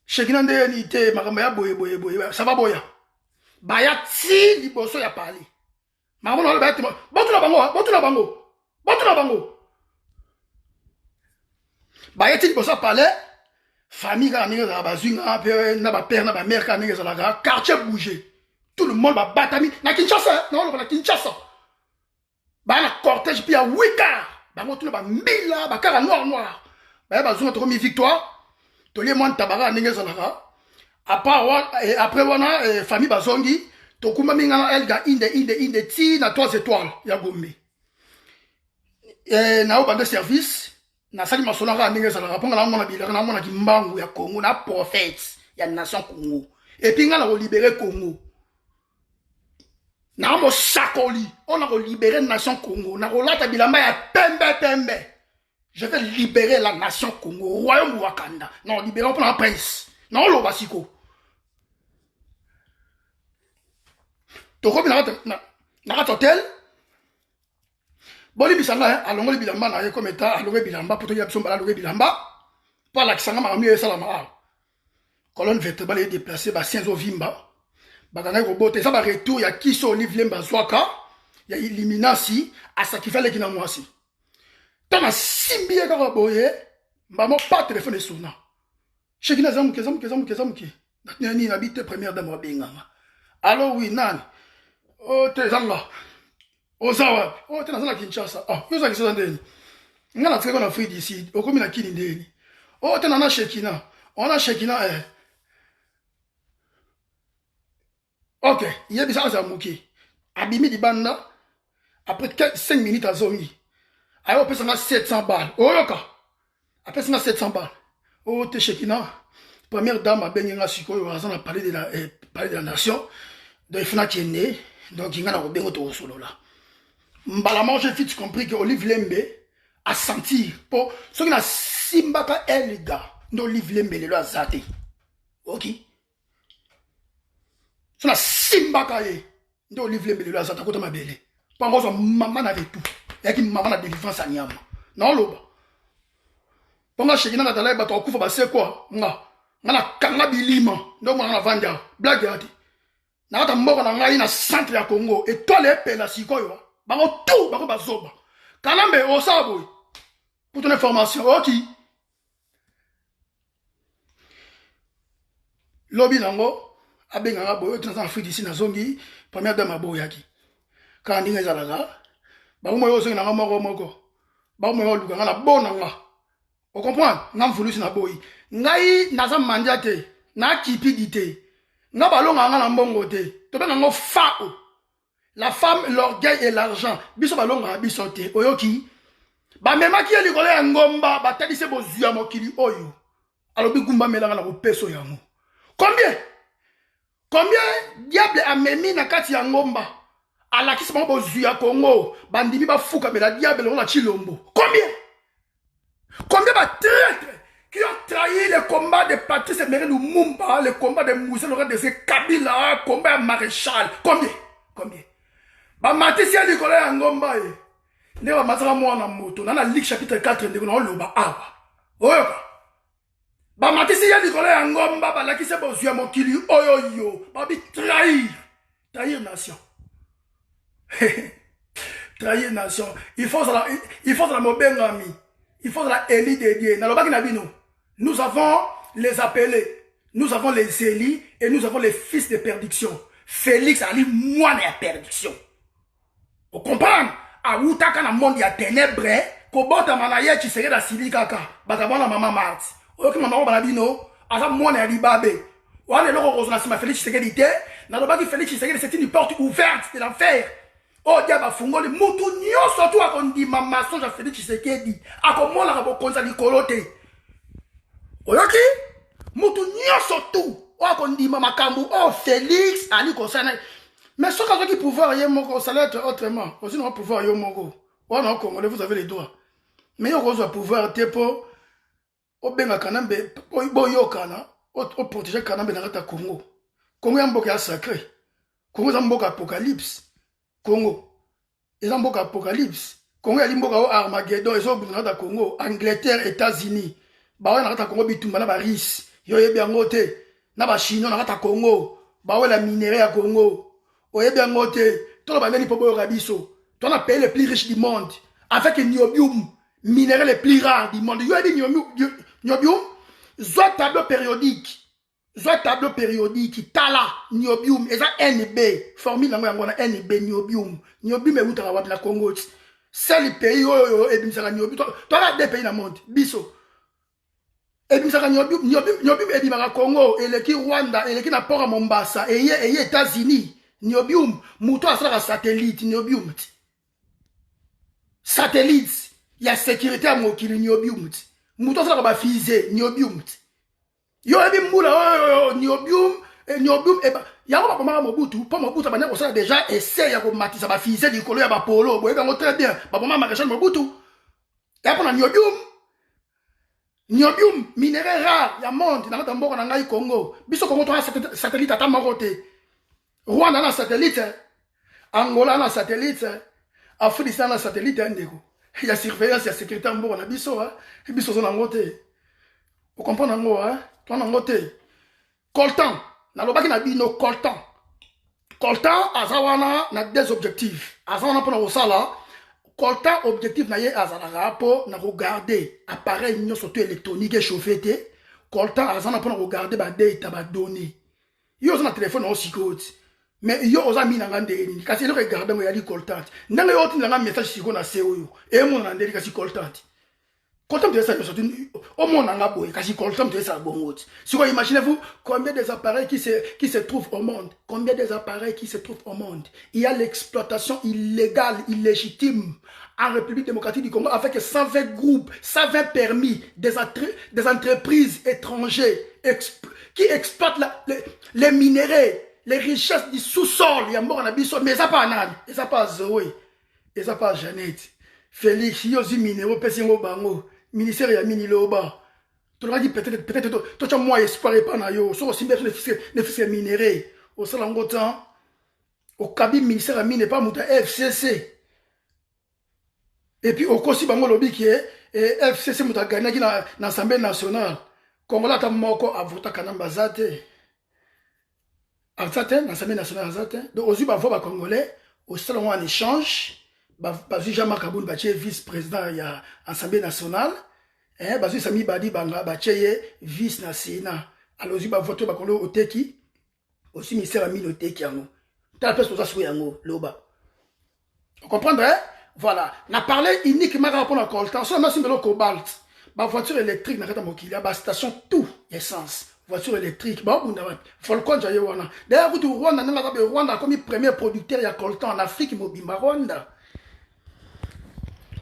S1: shekina nde ni te makamba ya boye ça va boya baya ti liboso ya pali mamu na ba ti botu na bango baya ti liboso pale famille ka ninga za bazinga pe na ba père na ba mère ka ninga za la quartier bouger tout le monde va batami na Kinshasa na Kinshasa ba na cortège puis à 8 car bango tout ba mbila ba car noir ba bazunga to mi victoire to les moins tabara ninga za la après wana famille bazongi tokuma mingana Elga inde ti na 3 étoiles ya Gombe na obande service na sali masona ka ninga sala raponga na mona bilaka na mona kimbangu ya Congo na prophète ya nation Congo et puis ngana ko libérer Congo na mo sakoli on a ko libérer nation Congo na ko lata bilamba ya pembe je vais libérer la nation Congo royaume Wakanda non libérer pour la prince non lo basiko tokobi na hotel boli bisanga alongoli bilamba na ye comme état alongoli bilamba poto ya biso mbala alongoli bilamba pa la kisanga mami e sala ma colonne vertébrale est déplacée ba sienzo vimba bakanga ko bote ça ba retour ya kiso Olive Lemba zwaka ya eliminasi asakifale kina mwasi tana simbie ka boye mbamo pas téléphone sona shekina zamuke nani na bite première dame benganga allo oui nani o te zanga o sawa o te na Kinshasa yo za kisa ndeni ngana tseko na Afrique d'ici o komi na kini ndeni o te na Shekina on a Shekina ok yebi sa zamuki abimi di banda après 5 minutes à zongi ayo pesa na 700 balles o yoka après ça 700 balles o te Shekina première dame a bengi nga sikoyo azana parler de la nation donc il faut n'atteindre donc il y a un bengo to solo là mbalamment j'ai vite compris que Olive Lembe a senti pour ce qui n'a simbaka Elga d'Olive Lembe le azate ok ça n'a simbaka d'Olive Lembe le azate côté ma belle pas moi maman avait tout et qui maman a délivrance à nyama non loba ponga shekina na dalai bato kufa ba c'est quoi ngana kanga bilima ndo mwana vanja blague ati na ata mboko na ngai na centre ya Congo étoile epela sikoyo bango tout bango bazoba kanambe osabo pour ton information ok lobi nango abenga boyo tana Afrique d'ici na zongi première dame aboyaki quand ndinga zalaga bango moyo zongi na moko bango moyo luka na bonanga o comprendre ngam fulusi na boyi ngai naza mandia te na kipidité nga balonga nga na mbongo te to benga ngo fao la femme l'orgueil et l'argent biso balonga biso te oyoki ba memaki eli kole ya ngomba batalise bozua mokili oyo alobi gumba melanga na kopeso yango combien diable a memi na kati ya ngomba alakisi bango bozua Congo bandimi bafuka mela diable na Chilombo combien ba traître qui ont trahi le combat de Patrice Emery Lumumba, le combat de Moussa Laurent de Kabila, le combat de Maréchal. Combien bamatisi ya likolo ya ngomba ye nde bamataka mwana moto na Luc chapitre 4 ndeko na oloba awa oyoka bamatisi ya likolo ya ngomba balakisi bozwi ya mokili oyo yo babi trahir nation trahir nation il faut la mobengami il faut la élie de Dieu nalobaki na bino nous avons les appelés nous avons les élus et nous avons les fils de perdition Félix ali mwana ya perdition vous comprenez awutaka na monde ya ténèbres kobota manaye Tshisekedi asili kaka batabona mama Marti oyoki mama ko bana bino aza mwana ya libabe wana loko kozona sima Félix Tshisekedi te nalobaki Félix Tshisekedi c'est une porte ouverte de l'enfer oh dia bafungoli mutu nyonso tu akondima mensonge ya Félix Tshisekedi akomolaka bokonza likolo te oyoki mutu nyonso tu akondima makambo oh Félix ali kosana mais ce qui pouvoir y moko ça va être autrement aussi non pouvoir yo moko wana Congolais vous avez les droits mais yo ko pouvoir te po o benga kanambe bo yo kana o protéger kanambe na kata Congo ya mboka ya sacré Congo za mboka apocalypse Congo eza mboka apocalypse Congo ya mboka o Armageddon ezo buna kata Congo Angleterre États-Unis ba na kata Congo bitumba na ba riche yo yebi yango te na ba chinois na kata Congo ba wela minerai ya Congo oyebi yango te tolo bandeni po boyo rabiso ton a pays les plus riches du monde avec niobium minerai les plus rares du monde yo yebi niobium zo tableau périodique tala niobium eza NB formule yango na NB niobium e utaka wapi na Congo c'est le pays oyo ebimisaka niobium tola des pays na monde biso ebimisaka niobium ebimaka Congo eleki Rwanda eleki na port ya Mombasa eye États-Unis niobium muto asalaka satellite niobium satellite ya sécurité ya mokili niobium muto asalaka ba fusée niobium yo ebi mbula niobium eba yango bakomaka Mobutu po Mobutu abanya kosala déjà essai ya komatisa ba fusée likolo ya bapolo boyebi yango très bien baboma Maréchal Mobutu ya mpona niobium minerai rare ya monde na kata mboka na ngai Congo biso Congo toa satellite ata moko te Rwanda na satellite, Angola na satellite, Afrique na satellite ndeko. Il y a surveillance, il y a sécurité mboka na biso biso zo na ngote. Vous comprenez ngo to na ngote. Coltan, na lobaki na bino Coltan. Coltan azawana na des objectifs. Azawana pona osala, Coltan objectif na ye azala po na regarder appareil nyonso to électronique échauffé te. Coltan azana pona regarder ba data ba données. Yo zo na téléphone aussi code. Mais yo oza mi nanga ndeni kasi lo regarder ngo yali Coltant ndanga yo tinanga message siko na se oyo e mo na ndeli kasi Coltant de ça surtout au monde nanga boy kasi Coltant de ça bongo siko imaginez-vous combien des appareils qui se trouvent au monde il y a l'exploitation illégale illégitime en République démocratique du Congo avec 120 groupes 120 permis des entreprises étrangères qui exploitent les minéraux les richesses du sous-sol, il y a mort na biso, mais ça pas Anani, et ça pas Zoé, et ça pas Jeannette. Félix, yozi minéraux, pesingo bango, ministère ya mini loba. Tu l'as dit peut-être, toi tu as moins espoir et pas na yo, so aussi bien les fils minéraux, au salango temps, au cabine ministère ya mine pas mouta FCC. Et puis au kosi bango lobby qui est, et FCC mouta gagné qui na l'Assemblée nationale. Congolais ta moko avota kanamba zate. Dans l'Assemblée nationale, donc aujourd'hui, on va Congolais, au salon en échange, Bazu Jean-Marc Aboun, vice-président de l'Assemblée nationale, Bazu Sami Badi Banga, vice-national. Alors aujourd'hui, on va voter au Teki, aussi ministère de la Teki. T'as la place pour ça sur Yango, Loba. Vous comprenez? Voilà. On a parlé uniquement par rapport à Coltan, seulement si on a cobalt, la voiture électrique, il y a une station tout essence. Voiture électrique, Folcon Jayewana. D'ailleurs, vous Rwanda comme premier producteur, il y a Coltan en Afrique, Mobimba Rwanda.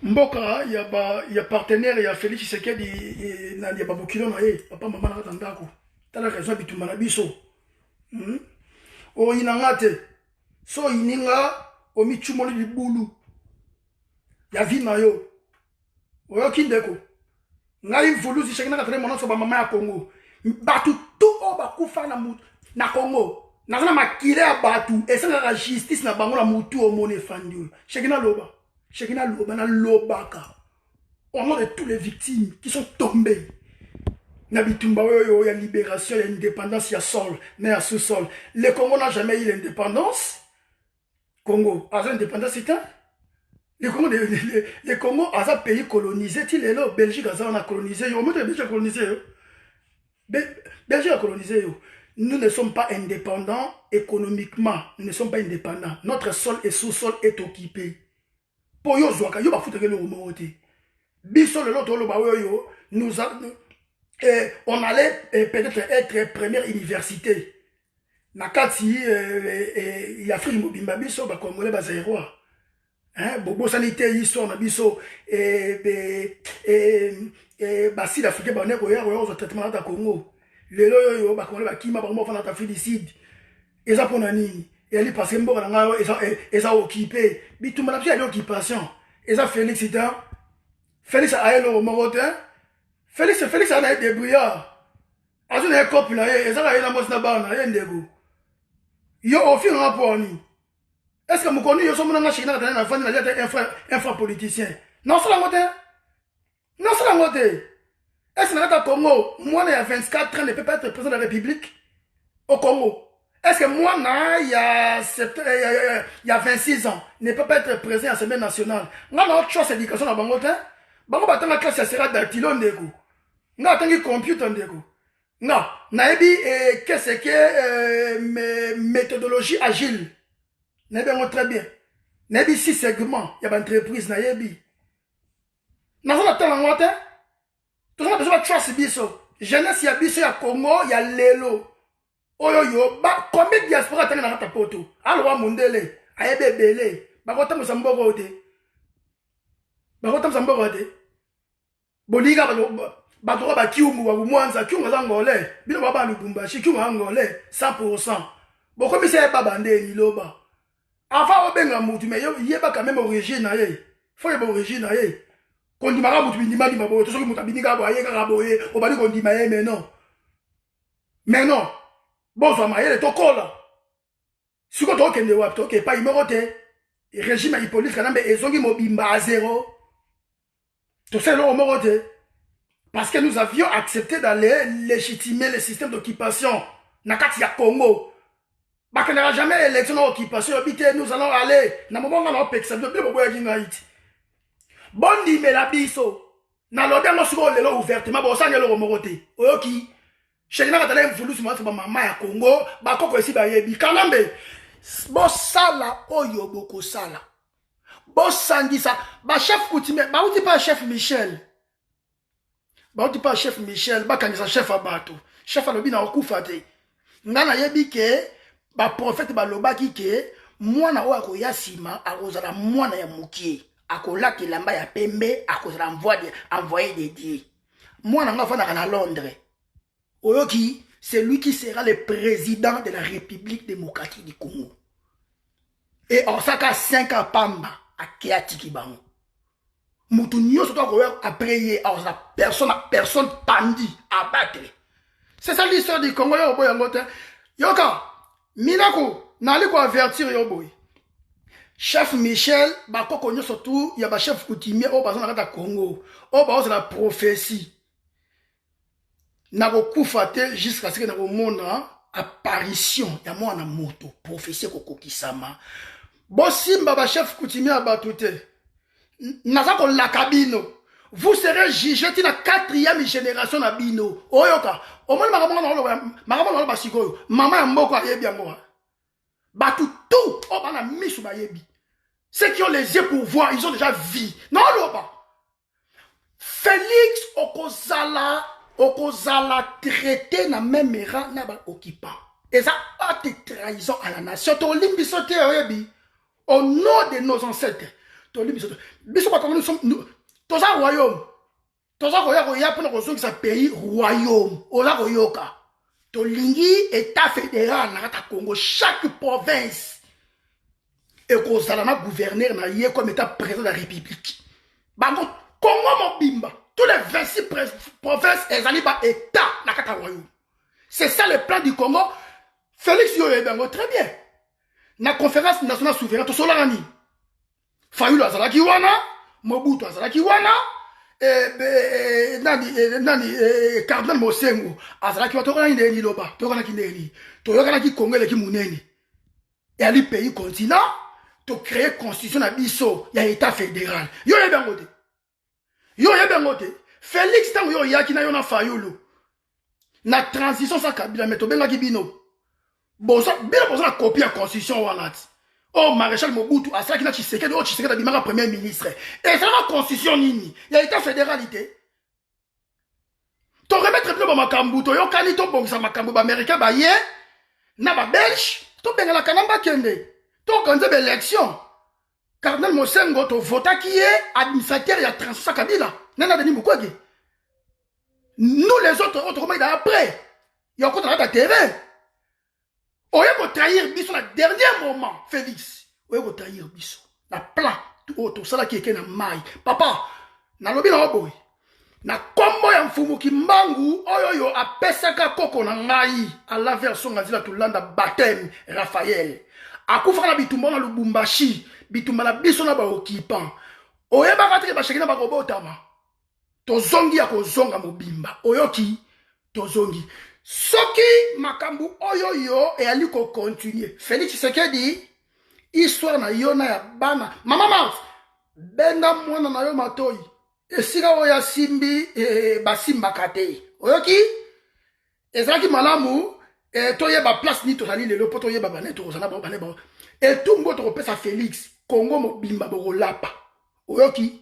S1: Mboka, il y a partenaire, il y a Félix Tshisekedi, il y a Babokilo, papa, maman, Natandako. T'as la raison, Bitumba Nabiso. Oh, inangate. So, ininga, omi chumoli libulu. Ya vina yo. Oyo kindeko. Ngai vulu, si chakina katane mona so ba mama ya Congo. Batu tout o bakufa na Congo Nazana makile ya batu. Et ça la justice na bango la mutu au mone fandu. Shekina loba. Shekina loba na lobaka. Au nom de toutes les victimes qui sont tombées. Nabitumba yo ya libération, ya indépendance, ya sol, mais ya sous-sol. Le Congo n'a jamais eu l'indépendance. Congo, a l'indépendance c'est un. Le Congo a un pays colonisé. Il est là, Belgique a colonisé. Yo, Belgique a colonisé. Belgique a colonisé. Nous ne sommes pas indépendants économiquement. Nous ne sommes pas indépendants. Notre sol et sous-sol est occupé. Pour yo zoaka, yo ba foutre le remonter. Biso le l'autre yo, nous a on allait peut-être être première université. Nakati Afrique mobimba biso ba congolais ba zéro. Hein bobo sanité iso na biso basi d'Afrique ba neko ya au traitement da Congo. Lelo yo ba congolais ba kima ba mo fana ta félicite. Eza pona nini? Et ali passer mboka na ngayo eza occupé. Bitumba na biso ya occupation. Eza Félix ita. Félix a elo mogote. Félix a été débrouillard. A une école là, et ça a eu la moitié de bana, et ndego. Yo au fil rapport ni. Est-ce que vous connaissez yo sommes dans Chine dans la fin de infra politicien? Non c'est la moitié. Non c'est la moitié. Est-ce que dans Congo, moi il y a 24 ans ne peut pas être président de la République au Congo? Est-ce que moi il y a 26 ans ne peut pas être président à l'Assemblée nationale? On a autre chose d'éducation dans Bangote. Bango batanga classe sera dactylo ndeko. Nga atangi computer ndeko. Non, naebi qu'est-ce que méthodologie agile. Naebi on très bien. Naebi 6 segments, il y a une entreprise naebi. Nazo na tala ngote. Tout ça besoin de trust biso. Jeunesse ya biso ya Congo, ya lelo. Oyo yo ba combien de diaspora tanga na kata poto. Alwa mundele, ayebe belé. Ba kota musamboko te. Ba kota musamboko te. Boliga bato ba kiumu ba mwanza kiumu za ngole bino baba lubumbashi kiumu ngole 100%. Boko mi se baba ndeni loba. Afa obenga mutu me yeba quand même origine na ye. Faut yeba origine na ye. Kondima ka mutu bindima di mabo to soki mutu bindika ba ye ka boye obali kondima ye mais non. Mais non. Bonzo ma ye to kola. Siko to kende wap to ke pa imorote. Régime Hippolyte Kanambe ezongi mobimba à zéro. Tout ça, parce que nous avions accepté d'aller légitimer le système d'occupation. Nakati ya Congo. Parce qu'il n'y aura jamais élection d'occupation. Nous allons aller. Na moment où on a pexé, nous allons aller. Bondi me la biso. Na l'odeur no suko lelo ouvertement. Bon, ça n'y a le remorote. Oyoki. Chéna katale mfulu suma ba mama ya Congo. Ba koko esi ba yebi. Kanambe. Bo sala oyo boko sala. Bossangisa, ba chef coutumier, ba outi pas chef Michel. Ba outi pas chef Michel, ba kanisa chef abato. Chef alobi na okufa te. Ngana yebi ke ba prophète ba lobaki ke mwana oyo akoya sima akozala mwana ya mukie. Akolaki lamba ya pembe akozala envoyé de Dieu. Mwana nga fana na Londres. Oyoki, c'est lui qui sera le président de la République démocratique du Congo. Et Osaka 5 ans pamba. Akia tiki bango. Mutu nyoso to ko après hier personne pandi abattre. C'est ça l'histoire du Congo yo boy ngote. Yoka minako nali ko avertir yo boy. Chef Michel ba koko nyoso tout ya ba chef coutumier o bazana kata Congo. O ba oza la prophétie. Na ko kufate jusqu'à ce que na ko mona apparition ya mwana moto prophétie ko kokisama. Bosimba ba chef coutumier abatute. Nazako la cabino. Vous serez jugé dans la 4e génération na bino. Oyoka. Au moins maman ba sikoyo. Maman mboko ayebi yango. Batu tout o bana misu ba yebi. Ceux qui ont les yeux pour voir, ils ont déjà vu. Non loba. Félix okozala traité na même rang na ba occupant. Et ça a été trahison à la nation. To limbi sote oyebi. Au nom de nos ancêtres, nous sommes tous un royaume. Tous un royaume pour nous sommes un pays royaume. Ola royoka. Tolingi état fédéral na Congo. Chaque province et qu'on s'alama gouverneur na yé comme état président de la République. Bango Congo mobimba. Tous les 26 provinces et zaliba état na royaume. C'est ça le plan du Congo. Félix yo yoyebango très bien. Na conférence nationale souveraine to solarani. Fayulu azalaki wana, Mobutu azalaki wana, Cardinal Mosengo azalaki wa tokana ndeni loba, tokana kindeni. Toyokana ki Congo ki munene. Et ali pays continent, to créer constitution na biso ya état fédéral. Yoyebango te. Yoyebango te. Félix tango yo yaki na yo na Fayulu. Na transition sa Kabila meto benga ki bino. Boza la copie la constitution wana. Oh, maréchal Mobutu, à ça qui n'a Tshisekedi, oh, Tshisekedi a bimaka premier ministre. Et ça la constitution nini? Il y a état fédéralité. Ton remettre plus ma makambu, to yo kanito bon sa makambu ba américain ba ye, na ba belge, to benga la kanamba kende. To kanze ba élection. Cardinal Mosengo to vota qui est administrateur ya transition Kabila. Nana Denis Mukwege. Nous les autres comment il a après. Il y a encore dans terrain. Oye ko trahir biso na dernier moment, Félix. Oye ko trahir biso. Na plan, tout ça là qui est na mai. Papa, na lobi na oboy. Na kombo ya mfumu kimbangu, oyo apesaka koko na ngai. A la version ngazila tulanda baptême, Raphaël. Akufa na bitumba na Lubumbashi, bitumba na biso na ba occupant. Oye ba katike ba shekina ba kobotama. Tozongi ya kozonga mobimba. Oyoki, tozongi. Soki makambu oyoyo e aliko continuer. Félix Tshisekedi histoire na yona ya bana. Mama Mars benda mwana na yo matoi. Esika oya simbi basimba kate. Oyoki ezaki malamu toye ba place ni tozali lelo poto ye baba neto kozana ba bane ba. Et tout mboto kopesa Félix Congo mobimba bokolapa. Oyoki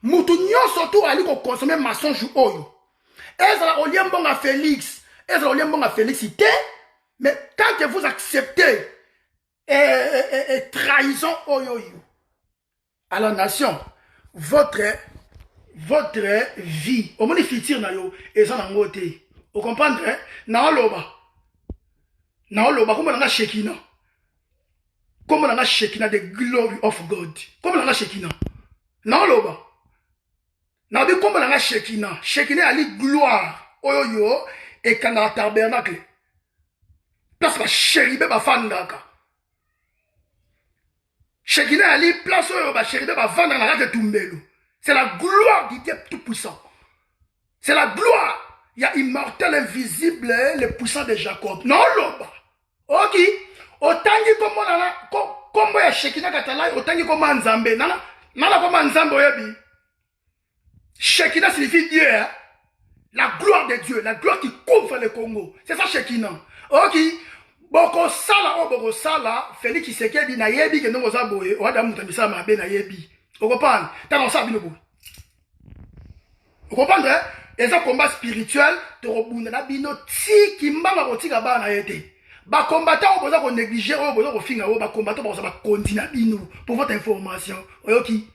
S1: mutu nyonso to aliko consommer mensonge oyo. Ezala oliembonga Félix. Est-ce que Félix était? Mais tant que vous acceptez trahison à la nation, votre vie, au moins fitir na yo, et ça n'a pas été. Vous comprenez? Na loba, comme on a Shekina. Comme on a Shekina, the glory of God. Comme on a Shekina. Na loba. Na bi comme on a Shekina. Shekina ali gloire. Oyo. Et quand la tabernacle, place la chéribé ba fandaka. Shekina ali place oyo ba chéribé ba fandaka na rate tumbelo. C'est la gloire du Dieu tout-puissant. C'est la gloire. Il y a immortel, invisible, le puissant de Jacob. Non, loba. Ok. Otangi comme ya Shekina katala, otangi comme Nzambe. Nana comme Nzambe oyebi. Shekina signifie Dieu, hein? La gloire de Dieu, la gloire qui couvre le Congo. C'est ça, Shekina. Ok. Boko sala, Félix Tshisekedi na yebi ke ndongo zaboye, wada mutamisa mabe na yebi. Vous comprenez? T'as non ça binobo. Vous comprenez? Et ça combat spirituel, te rebunda na bino ti kimbanga kotika ba na yete. Ba combattant oboza ko négliger, oboza ko finga, ba combattant oboza ba continue bino pour votre information. Oyoki.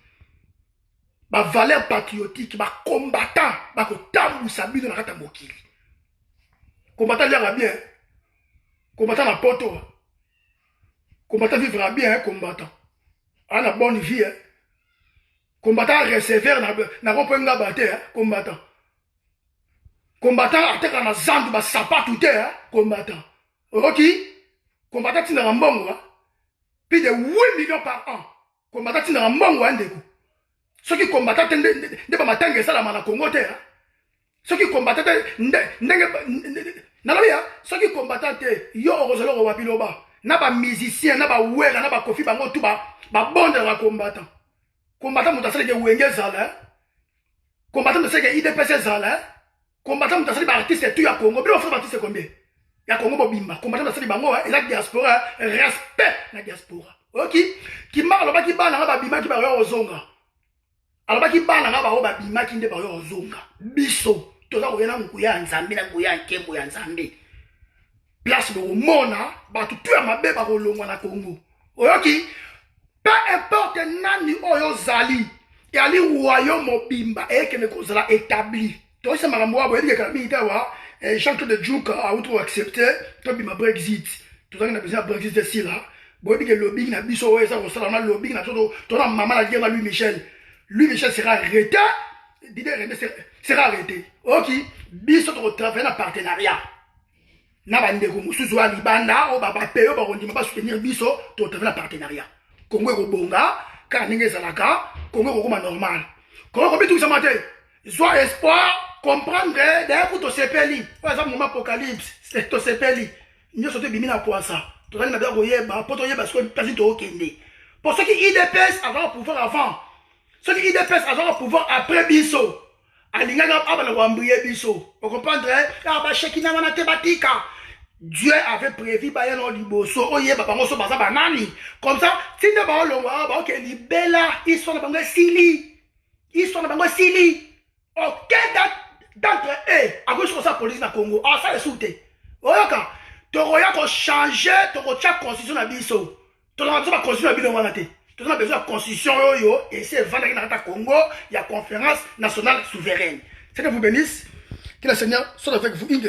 S1: Ba valeur patriotique, ba combattant, ba ko tambusa bino na kata mokili. Combattant lianga bien. Combattant na poto. Combattant vivra bien, combattant. A la bonne vie, hein. Combattant recevoir na ropenga bate, hein, combattant. Combattant ateka na zandu ba sapatu te, hein, combattant. Ok? Combattant tina mbongo, hein. Plus de 8 millions par an. Combattant tina mbongo, hein, ndeko. Ceux qui combattent ne pas m'attendre ça la mana Congo terre. Ceux qui combattent ceux qui combattent yo orozolo wa biloba. Na ba musicien, na ba wera, na ba kofi bango tout ba bonde la combattant. Combattant mutasale ke wenge zala. Combattant mutasale ke IDPC zala. Combattant mutasale ba artiste tout ya Congo. Bilo fa artiste combien? Ya Congo bobimba. Combattant mutasale bango et la diaspora, respect la diaspora. OK? Ki marlo ba ki bana ba bima ki ba yo ozonga. Alors qui parle là bas ba bima ki nde ba yo zonga biso toza ko yena nguya nzambe na nguya nkembo ya nzambe place le mona ba tout ya mabe ba ko longwa na Congo oyoki peu importe nani oyo zali et ali royaume mobimba et que ne kozala établi to se makambo wa boyebi ka militaire wa Jean-Claude Juncker a outre accepté to bima Brexit toza na besoin Brexit de si là boyebi ke lobbying na biso oyo ça ko sala na lobbying na to na maman la guerre Louis Michel. Lui, Michel sera arrêté. Didier René sera arrêté. Ok. Biso to travailler en partenariat. na bandeko mosusu ya libanda o bapaye o bakondima basoutenir biso totravela partenariat Congo ekobonga kaka ndenge ezalaka Congo ekokoma normal Congo ekobitungisa te zwa espoir comprendre d'ailleurs pour tosepeli oyo aza moment apocalypse tosepeli nyonso tobimi na poisa tozali na bia koyeba mpo toyeba sikoyo mpasi tookende pour soki idps azala pouvoir avant soki idps azala pouvoir après biso alingaka abana koambrie biso ocomprendre basheki na wana te batika Dieu avait prévu baya no liboso oyeba bango so baza banani comme ça tinde baolongwa baoke libela histoire na bango esili aucun d'entre eux a cause de sa police na Congo ça est souté oyoka tokoya ko changer tokotia constitution na biso tolanga biso ba constitution na bino wana te tozana besoin de constitution oyo et c'est vendredi na Congo il y a conférence nationale souveraine. C'est que vous bénisse, que le Seigneur soit avec vous in